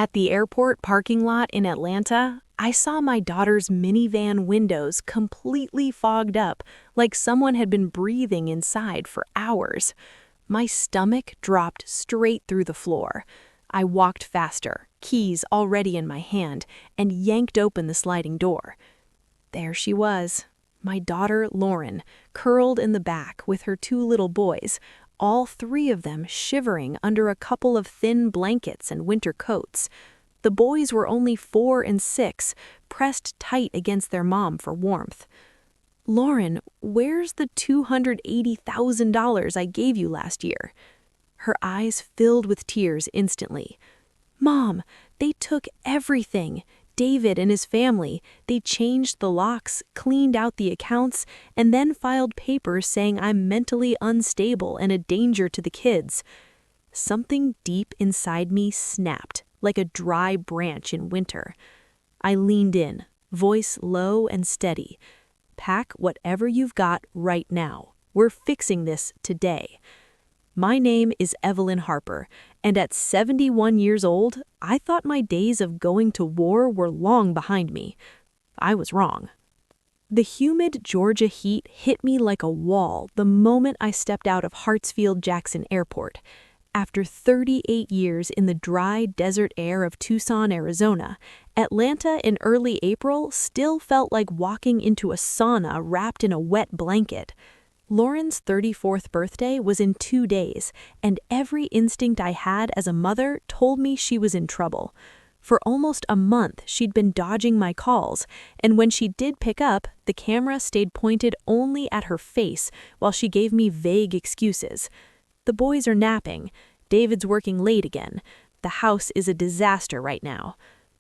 At the airport parking lot in Atlanta, I saw my daughter's minivan windows completely fogged up, like someone had been breathing inside for hours. My stomach dropped straight through the floor. I walked faster, keys already in my hand, and yanked open the sliding door. There she was, my daughter Lauren, curled in the back with her two little boys, all three of them shivering under a couple of thin blankets and winter coats. The boys were only 4 and 6, pressed tight against their mom for warmth. "Lauren, where's the $280,000 I gave you last year?" Her eyes filled with tears instantly. "Mom, they took everything. David and his family. They changed the locks, cleaned out the accounts, and then filed papers saying I'm mentally unstable and a danger to the kids." Something deep inside me snapped, like a dry branch in winter. I leaned in, voice low and steady. "Pack whatever you've got right now. We're fixing this today." My name is Evelyn Harper, and at 71 years old, I thought my days of going to war were long behind me. I was wrong. The humid Georgia heat hit me like a wall the moment I stepped out of Hartsfield-Jackson Airport. After 38 years in the dry desert air of Tucson, Arizona, Atlanta in early April still felt like walking into a sauna wrapped in a wet blanket. Lauren's 34th birthday was in 2 days, and every instinct I had as a mother told me she was in trouble. For almost a month, she'd been dodging my calls, and when she did pick up, the camera stayed pointed only at her face while she gave me vague excuses. "The boys are napping. David's working late again. The house is a disaster right now."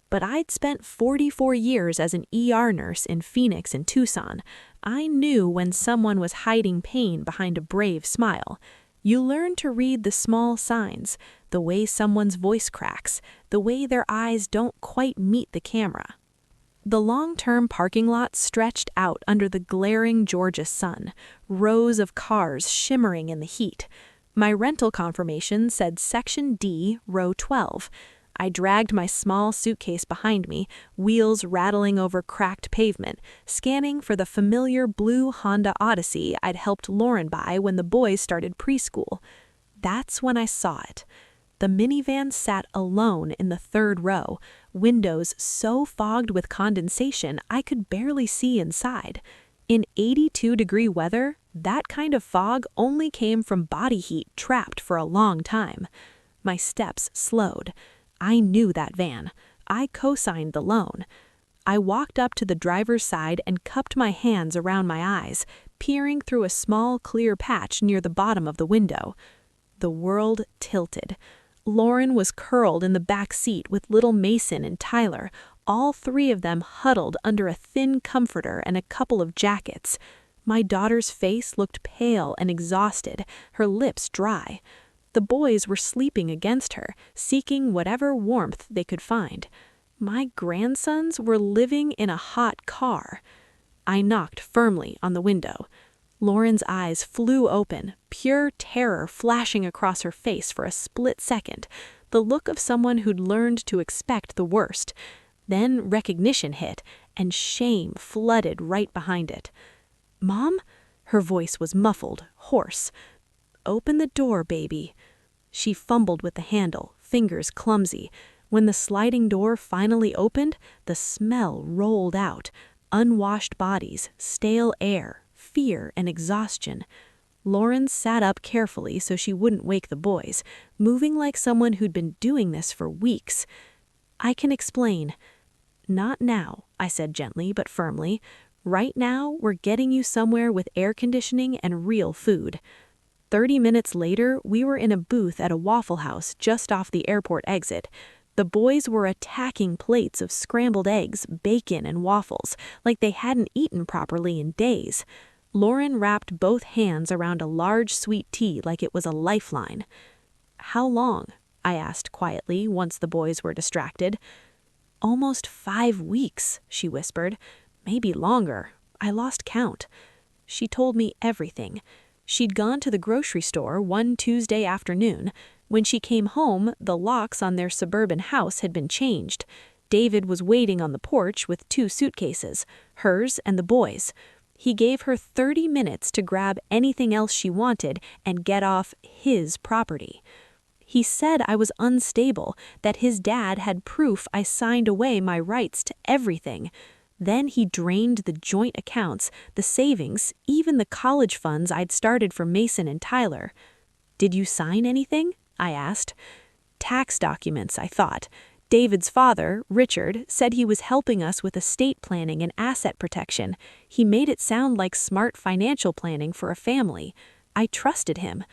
But I'd spent 44 years as an ER nurse in Phoenix and Tucson. I knew when someone was hiding pain behind a brave smile. You learn to read the small signs, the way someone's voice cracks, the way their eyes don't quite meet the camera. The long-term parking lot stretched out under the glaring Georgia sun, rows of cars shimmering in the heat. My rental confirmation said Section D, Row 12. I dragged my small suitcase behind me, wheels rattling over cracked pavement, scanning for the familiar blue Honda Odyssey I'd helped Lauren buy when the boys started preschool. That's when I saw it. The minivan sat alone in the 3rd row, windows so fogged with condensation I could barely see inside. In 82-degree weather, that kind of fog only came from body heat trapped for a long time. My steps slowed. I knew that van. I co-signed the loan. I walked up to the driver's side and cupped my hands around my eyes, peering through a small clear patch near the bottom of the window. The world tilted. Lauren was curled in the back seat with little Mason and Tyler, all three of them huddled under a thin comforter and a couple of jackets. My daughter's face looked pale and exhausted, her lips dry. The boys were sleeping against her, seeking whatever warmth they could find. My grandsons were living in a hot car. I knocked firmly on the window. Lauren's eyes flew open, pure terror flashing across her face for a split second, the look of someone who'd learned to expect the worst. Then recognition hit, and shame flooded right behind it. "Mom?" Her voice was muffled, hoarse. "Open the door, baby." She fumbled with the handle, fingers clumsy. When the sliding door finally opened, the smell rolled out. Unwashed bodies, stale air, fear and exhaustion. Lauren sat up carefully so she wouldn't wake the boys, moving like someone who'd been doing this for weeks. "I can explain." "Not now," I said gently but firmly. "Right now, we're getting you somewhere with air conditioning and real food." 30 minutes later, we were in a booth at a Waffle House just off the airport exit. The boys were attacking plates of scrambled eggs, bacon, and waffles, like they hadn't eaten properly in days. Lauren wrapped both hands around a large sweet tea like it was a lifeline. "How long?" I asked quietly once the boys were distracted. "Almost 5 weeks," she whispered. "Maybe longer. I lost count." She told me everything. She'd gone to the grocery store one Tuesday afternoon. When she came home, the locks on their suburban house had been changed. David was waiting on the porch with 2 suitcases, hers and the boys'. He gave her 30 minutes to grab anything else she wanted and get off his property. He said I was unstable, that his dad had proof I signed away my rights to everything. Then he drained the joint accounts, the savings, even the college funds I'd started for Mason and Tyler. "Did you sign anything?" I asked. "Tax documents," I thought. David's father, Richard, said he was helping us with estate planning and asset protection. He made it sound like smart financial planning for a family. I trusted him.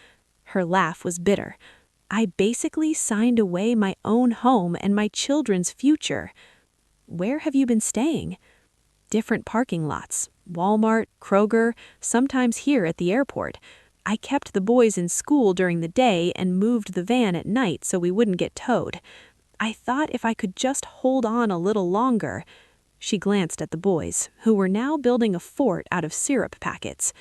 Her laugh was bitter. "I basically signed away my own home and my children's future." "Where have you been staying?" "Different parking lots. Walmart, Kroger, sometimes here at the airport. I kept the boys in school during the day and moved the van at night so we wouldn't get towed. I thought if I could just hold on a little longer." She glanced at the boys, who were now building a fort out of syrup packets.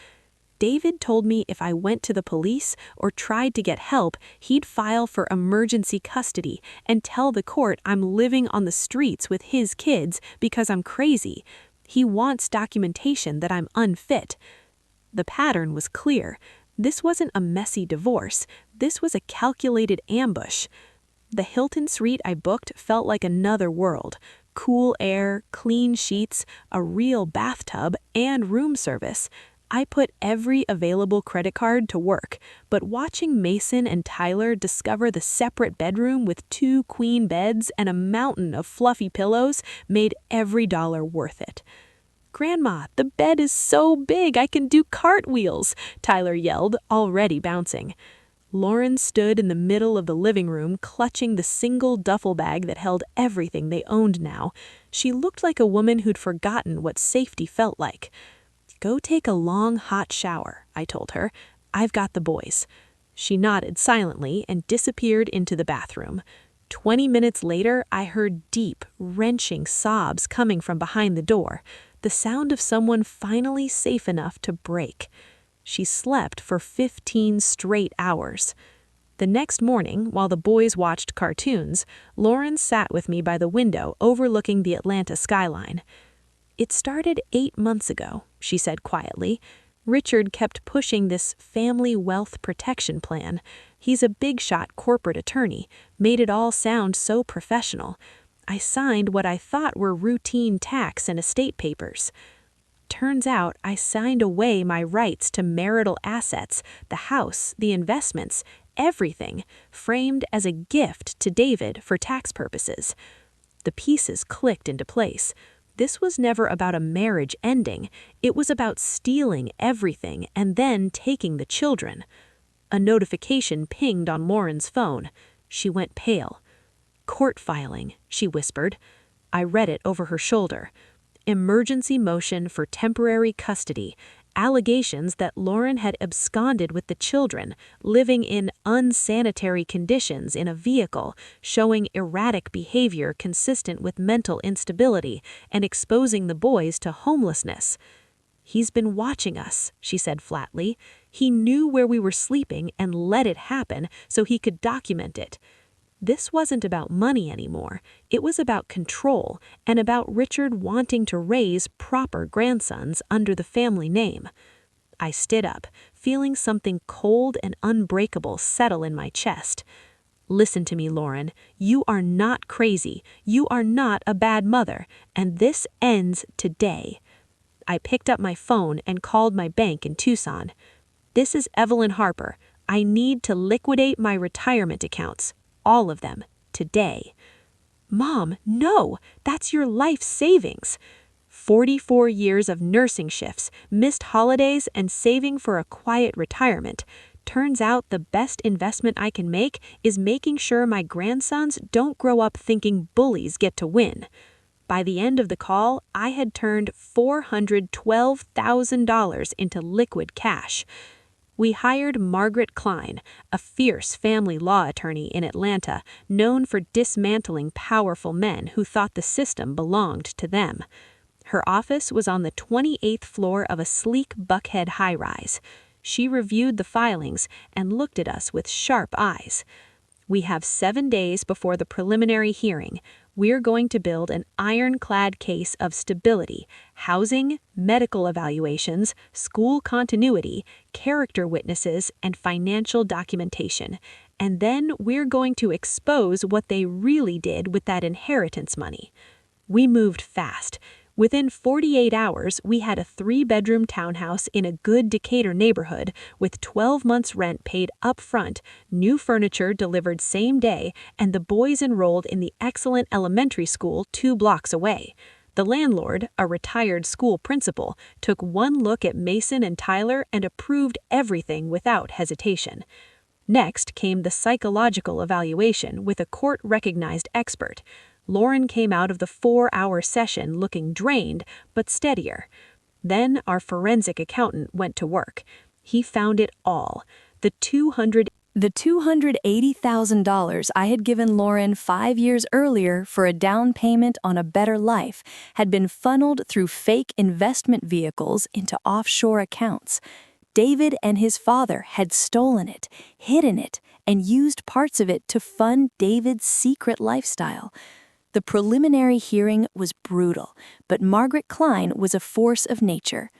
"David told me if I went to the police or tried to get help, he'd file for emergency custody and tell the court I'm living on the streets with his kids because I'm crazy. He wants documentation that I'm unfit." The pattern was clear. This wasn't a messy divorce. This was a calculated ambush. The Hilton suite I booked felt like another world. Cool air, clean sheets, a real bathtub, and room service. I put every available credit card to work, but watching Mason and Tyler discover the separate bedroom with 2 queen beds and a mountain of fluffy pillows made every dollar worth it. "Grandma, the bed is so big I can do cartwheels," Tyler yelled, already bouncing. Lauren stood in the middle of the living room, clutching the single duffel bag that held everything they owned now. She looked like a woman who'd forgotten what safety felt like. "Go take a long, hot shower," I told her. "I've got the boys." She nodded silently and disappeared into the bathroom. 20 minutes later, I heard deep, wrenching sobs coming from behind the door, the sound of someone finally safe enough to break. She slept for 15 straight hours. The next morning, while the boys watched cartoons, Lauren sat with me by the window overlooking the Atlanta skyline. "It started 8 months ago," she said quietly. "Richard kept pushing this family wealth protection plan. He's a big-shot corporate attorney, made it all sound so professional. I signed what I thought were routine tax and estate papers. Turns out I signed away my rights to marital assets, the house, the investments, everything, framed as a gift to David for tax purposes." The pieces clicked into place. This was never about a marriage ending. It was about stealing everything and then taking the children. A notification pinged on Lauren's phone. She went pale. "Court filing," she whispered. I read it over her shoulder. "Emergency motion for temporary custody. Allegations that Lauren had absconded with the children, living in unsanitary conditions in a vehicle, showing erratic behavior consistent with mental instability, and exposing the boys to homelessness." "He's been watching us," she said flatly. "He knew where we were sleeping and let it happen so he could document it." This wasn't about money anymore. It was about control and about Richard wanting to raise proper grandsons under the family name. I stood up, feeling something cold and unbreakable settle in my chest. "Listen to me, Lauren. You are not crazy. You are not a bad mother. And this ends today." I picked up my phone and called my bank in Tucson. "This is Evelyn Harper. I need to liquidate my retirement accounts. All of them, today." "Mom, no, that's your life savings." 44 years of nursing shifts, missed holidays, and saving for a quiet retirement. Turns out the best investment I can make is making sure my grandsons don't grow up thinking bullies get to win. By the end of the call, I had turned $412,000 into liquid cash. We hired Margaret Klein, a fierce family law attorney in Atlanta, known for dismantling powerful men who thought the system belonged to them. Her office was on the 28th floor of a sleek Buckhead high-rise. She reviewed the filings and looked at us with sharp eyes. We have 7 days before the preliminary hearing. We're going to build an ironclad case of stability, housing, medical evaluations, school continuity, character witnesses, and financial documentation. And then we're going to expose what they really did with that inheritance money. We moved fast. Within 48 hours, we had a 3-bedroom townhouse in a good Decatur neighborhood with 12 months' rent paid up front, new furniture delivered same day, and the boys enrolled in the excellent elementary school 2 blocks away. The landlord, a retired school principal, took one look at Mason and Tyler and approved everything without hesitation. Next came the psychological evaluation with a court-recognized expert. Lauren came out of the 4-hour session looking drained, but steadier. Then our forensic accountant went to work. He found it all. The $280,000 I had given Lauren 5 years earlier for a down payment on a better life had been funneled through fake investment vehicles into offshore accounts. David and his father had stolen it, hidden it, and used parts of it to fund David's secret lifestyle. The preliminary hearing was brutal, but Margaret Klein was a force of nature.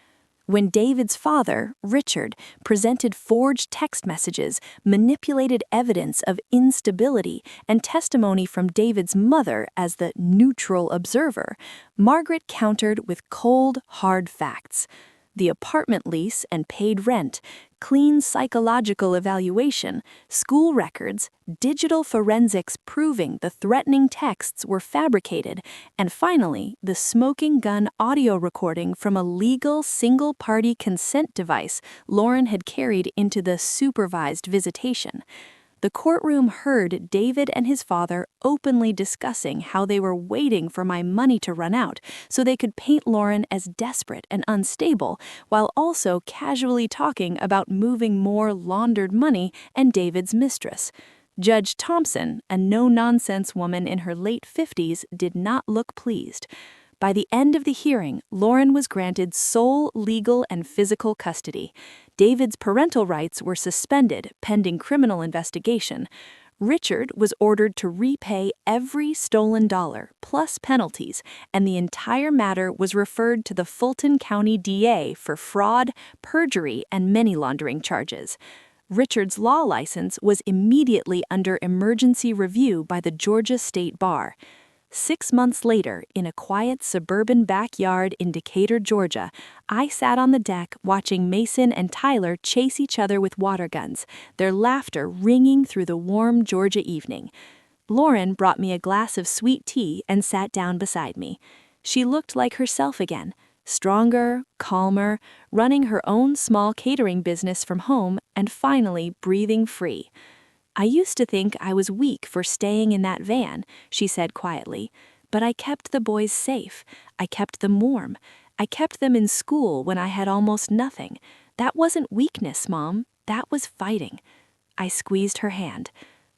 When David's father, Richard, presented forged text messages, manipulated evidence of instability, and testimony from David's mother as the neutral observer, Margaret countered with cold, hard facts. The apartment lease and paid rent, clean psychological evaluation, school records, digital forensics proving the threatening texts were fabricated, and finally, the smoking gun audio recording from a legal single-party consent device Lauren had carried into the supervised visitation. The courtroom heard David and his father openly discussing how they were waiting for my money to run out so they could paint Lauren as desperate and unstable, while also casually talking about moving more laundered money and David's mistress. Judge Thompson, a no-nonsense woman in her late 50s, did not look pleased. By the end of the hearing, Lauren was granted sole legal and physical custody. David's parental rights were suspended pending criminal investigation. Richard was ordered to repay every stolen dollar, plus penalties, and the entire matter was referred to the Fulton County DA for fraud, perjury, and money laundering charges. Richard's law license was immediately under emergency review by the Georgia State Bar. 6 months later, in a quiet suburban backyard in Decatur, Georgia, I sat on the deck watching Mason and Tyler chase each other with water guns, their laughter ringing through the warm Georgia evening. Lauren brought me a glass of sweet tea and sat down beside me. She looked like herself again, stronger, calmer, running her own small catering business from home, and finally breathing free. "I used to think I was weak for staying in that van," she said quietly, "but I kept the boys safe. I kept them warm. I kept them in school when I had almost nothing. That wasn't weakness, Mom. That was fighting." I squeezed her hand.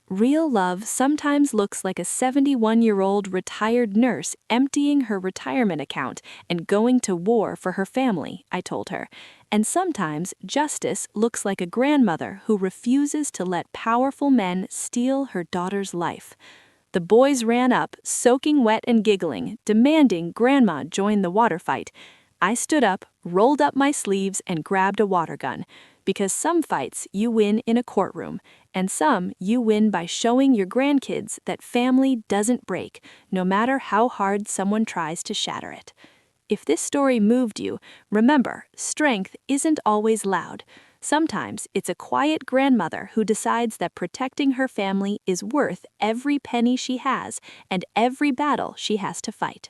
"Real love sometimes looks like a 71-year-old retired nurse emptying her retirement account and going to war for her family," I told her. "And sometimes justice looks like a grandmother who refuses to let powerful men steal her daughter's life." The boys ran up, soaking wet and giggling, demanding Grandma join the water fight. I stood up, rolled up my sleeves, and grabbed a water gun. Because some fights you win in a courtroom, and some you win by showing your grandkids that family doesn't break, no matter how hard someone tries to shatter it. If this story moved you, remember, strength isn't always loud. Sometimes it's a quiet grandmother who decides that protecting her family is worth every penny she has and every battle she has to fight.